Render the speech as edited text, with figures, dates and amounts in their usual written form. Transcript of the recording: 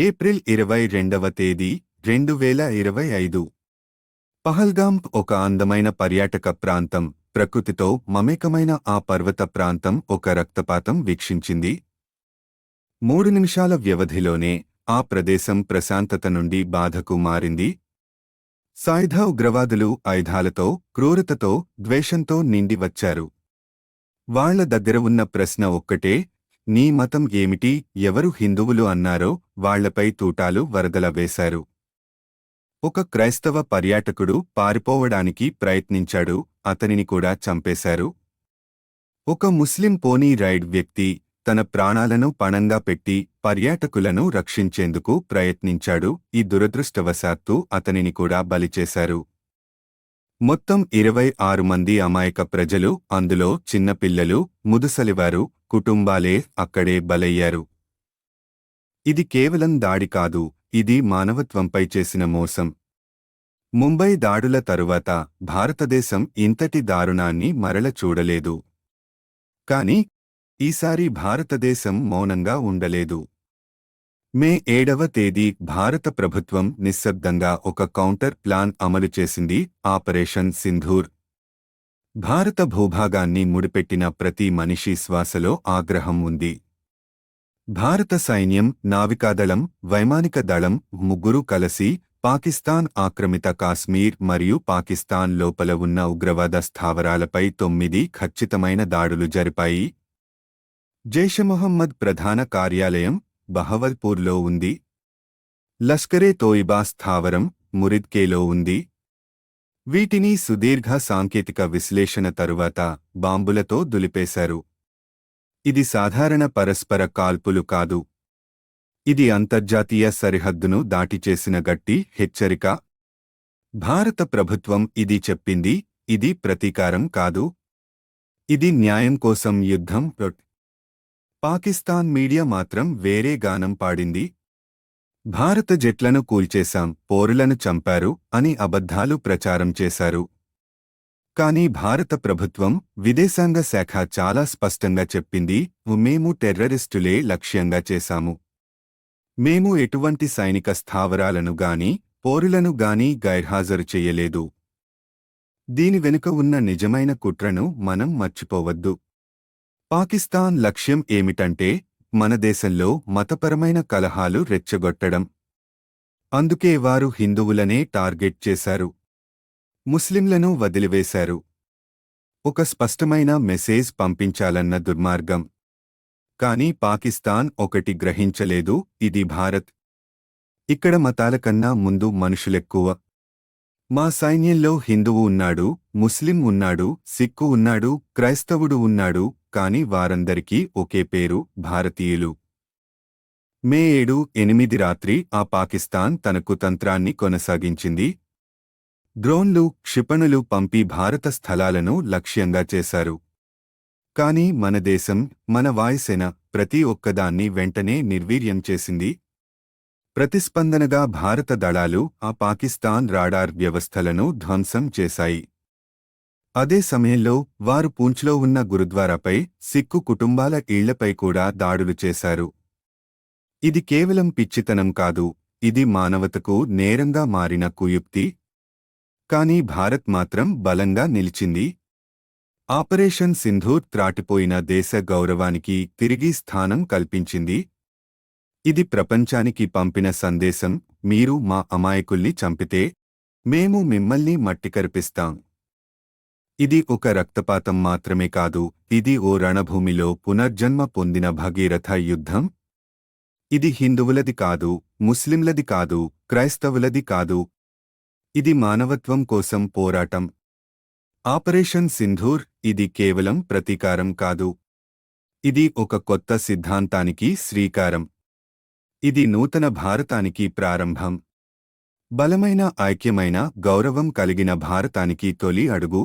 April 22వ తేదీ 2025 పహల్గామ్ ఒక అందమైన పర్యాటక ప్రాంతం. ప్రకృతితో మమేకమైన ఆ పర్వత ప్రాంతం ఒక రక్తపాతం వీక్షించింది. 3 నిమిషాల వ్యవధిలోనే ఆ ప్రదేశం ప్రశాంతత నుండి బాధకు మారింది. సాయుధ ఉగ్రవాదులు ఆయుధాలతో, క్రూరతతో, ద్వేషంతో నిండి వచ్చారు. వాళ్ల దగ్గర ఉన్న ప్రశ్న ఒక్కటే, నీ మతం ఏమిటి? ఎవరు హిందువులు అన్నారో వాళ్లపై తూటాలు వరదల వేశారు. ఒక క్రైస్తవ పర్యాటకుడు పారిపోవడానికి ప్రయత్నించాడు, అతనిని కూడా చంపేశారు. ఒక ముస్లిం పోనీ రైడ్ వ్యక్తి తన ప్రాణాలను పణంగా పెట్టి పర్యాటకులను రక్షించేందుకు ప్రయత్నించాడు. ఈ దురదృష్టవశాత్తు అతనిని కూడా బలిచేశారు. మొత్తం 26 మంది అమాయక ప్రజలు, అందులో చిన్నపిల్లలు, ముదుసలివారు, కుటుంబాలే అక్కడే బలయ్యారు. ఇది కేవలం దాడి కాదు, ఇది మానవత్వంపై చేసిన మోసం. ముంబై దాడుల తరువాత భారతదేశం ఇంతటి దారుణాన్ని మరల చూడలేదు. కాని ఈసారి భారతదేశం మౌనంగా ఉండలేదు. మే 7వ తేదీ భారత ప్రభుత్వం నిశ్శబ్దంగా ఒక కౌంటర్ ప్లాన్ అమలు చేసింది, ఆపరేషన్ సింధూర్. భారత భూభాగాన్ని ముడిపెట్టిన ప్రతి మనిషి శ్వాసలో ఆగ్రహం ఉంది. భారత సైన్యం, నావికాదళం, వైమానిక దళం ముగ్గురూ కలిసి పాకిస్తాన్ ఆక్రమిత కాశ్మీర్ మరియు పాకిస్తాన్ లోపల ఉన్న ఉగ్రవాద స్థావరాలపై 9 ఖచ్చితమైన దాడులు జరిపాయి. జైషె-మొహమ్మద్ ప్రధాన కార్యాలయం బహవల్పూర్లో ఉంది. లష్కరే తోయిబా స్థావరం మురిద్కేలో ఉంది. వీటిని సుదీర్ఘ సాంకేతిక విశ్లేషణ తరువాత బాంబులతో దులిపేశారు. ఇది సాధారణ పరస్పర కాల్పులు కాదు. ఇది అంతర్జాతీయ సరిహద్దును దాటి చేసిన గట్టి హెచ్చరిక. భారత ప్రభుత్వం ఇది చెప్పింది, ఇది ప్రతీకారం కాదు. ఇది న్యాయం కోసం యుద్ధం. పాకిస్తాన్ మీడియా మాత్రం వేరే గానం పాడింది. భారత జెట్లను కూల్చేశాం, పౌరులను చంపారు అని అబద్ధాలు ప్రచారం చేశారు. కానీ భారత ప్రభుత్వం, విదేశాంగ శాఖ చాలా స్పష్టంగా చెప్పింది, మేము టెర్రరిస్టులే లక్ష్యంగా చేశాము. మేము ఎటువంటి సైనిక స్థావరాలను గాని, పౌరులను గాని గైర్హాజరు చెయ్యలేదు. దీని వెనుక ఉన్న నిజమైన కుట్రను మనం మర్చిపోవద్దు. పాకిస్తాన్ లక్ష్యం ఏమిటంటే, మన దేశంలో మతపరమైన కలహాలు రెచ్చగొట్టడం. అందుకే వారు హిందువులనే టార్గెట్ చేశారు. ముస్లింలను వదిలివేశారు. ఒక స్పష్టమైన మెసేజ్ పంపించాలన్న దుర్మార్గం. కానీ పాకిస్తాన్ ఒకటి గ్రహించలేదు, ఇది భారత్. ఇక్కడ మతాల కన్నా ముందు మనుషులెక్కువ. మా సైన్యంలో హిందువు ఉన్నాడు, ముస్లిం ఉన్నాడు, సిక్కు ఉన్నాడు, క్రైస్తవుడు ఉన్నాడు, కాని వారందరికీ ఒకే పేరు, భారతీయులు. మే 7-8 రాత్రి ఆ పాకిస్తాన్ తన కుతంత్రాన్ని కొనసాగించింది. డ్రోన్లు, క్షిపణులు పంపి భారత స్థలాలను లక్ష్యంగా చేశారు. కాని మన దేశం, మన వాయుసేన ప్రతి ఒక్కదాన్ని వెంటనే నిర్వీర్యం చేసింది. ప్రతిస్పందనగా భారత దళాలు ఆ పాకిస్తాన్ రాడార్ వ్యవస్థలను ధ్వంసం చేశాయి. అదే సమయంలో వారు పూంచ్లో ఉన్న గురుద్వారాపై, సిక్కు కుటుంబాల ఇళ్లపై కూడా దాడులు చేశారు. ఇది కేవలం పిచ్చితనం కాదు, ఇది మానవతకు నేరంగా మారిన కుయుక్తి. కాని భారత్ మాత్రం బలంగా నిలిచింది. ఆపరేషన్ సింధూర్ త్రాటిపోయిన దేశ గౌరవానికి తిరిగి స్థానం కల్పించింది. ఇది ప్రపంచానికి పంపిన సందేశం, మీరు మా అమాయకుల్ని చంపితే మేము మిమ్మల్ని మట్టికరిపిస్తాం. ఇది ఒక రక్తపాతం మాత్రమే కాదు, ఇది ఓ రణభూమిలో పునర్జన్మ పొందిన భగీరథ యుద్ధం. ఇది హిందువులది కాదు, ముస్లింలది కాదు, క్రైస్తవులది కాదు. ఇది మానవత్వం కోసం పోరాటం. ఆపరేషన్ సింధూర్ ఇది కేవలం ప్రతీకారం కాదు. ఇది ఒక కొత్త సిద్ధాంతానికి శ్రీకారం. ఇది నూతన భారతానికి ప్రారంభం. బలమైన, ఐక్యమైన, గౌరవం కలిగిన భారతానికి తొలి అడుగు.